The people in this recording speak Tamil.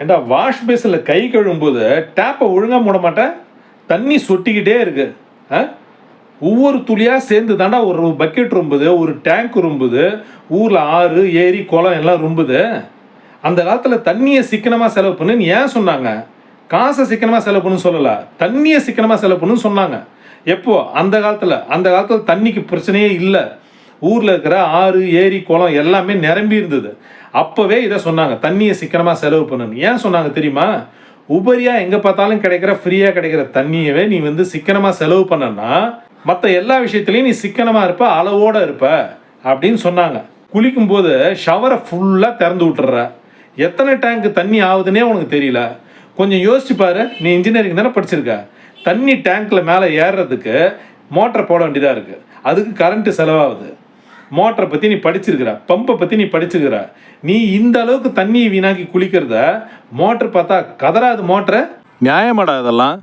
ஏண்டா வாஷ் பேஸில் கை கழுவும்போது டேப்பை ஒழுங்காக மூட மாட்டேன், தண்ணி சொட்டிக்கிட்டே இருக்கு. ஒவ்வொரு துளியாக சேர்ந்து தாண்டா ஒரு பக்கெட் ரொம்புது, ஒரு டேங்க் ரொம்புது, ஊரில் ஆறு ஏரி குளம் எல்லாம் ரொம்புது. அந்த காலத்தில் தண்ணியை சிக்கனமாக செலவு பண்ணுன்னு ஏன் சொன்னாங்க? காசை சிக்கனமாக செலவு பண்ணுன்னு சொல்லலை, தண்ணியை சிக்கனமாக செலவு பண்ணுன்னு சொன்னாங்க. எப்போ? அந்த காலத்தில் தண்ணிக்கு பிரச்சனையே இல்லை. ஊரில் இருக்கிற ஆறு ஏரி குளம் எல்லாமே நிரம்பி இருந்தது. அப்போவே இதை சொன்னாங்க, தண்ணியை சிக்கனமாக செலவு பண்ணுன்னு. ஏன் சொன்னாங்க தெரியுமா? உபரியாக எங்கே பார்த்தாலும் கிடைக்கிற ஃப்ரீயாக கிடைக்கிற தண்ணியவே நீ சிக்கனமாக செலவு பண்ணனா மற்ற எல்லா விஷயத்துலையும் நீ சிக்கனமாக இருப்ப, அளவோடு இருப்ப அப்படின்னு சொன்னாங்க. குளிக்கும்போது ஷவரை ஃபுல்லாக திறந்து விட்டுற, எத்தனை டேங்க் தண்ணி ஆகுதுன்னே உனக்கு தெரியல. கொஞ்சம் யோசிச்சு பாரு. நீ இன்ஜினியரிங் தானே படிச்சிருக்க. தண்ணி டேங்க்கில் மேலே ஏறுறதுக்கு மோட்டரை போட வேண்டியதாக இருக்குது, அதுக்கு கரண்ட்டு செலவாகுது. மோட்டரை பற்றி நீ படிச்சிருக்கிற, பம்பை பற்றி நீ படிச்சிருக்கிற. நீ இந்த அளவுக்கு தண்ணியை வீணாக்கி குளிக்கிறத மோட்டர் பார்த்தா கதறாது மோட்டரை? நியாயமாடா இதெல்லாம்?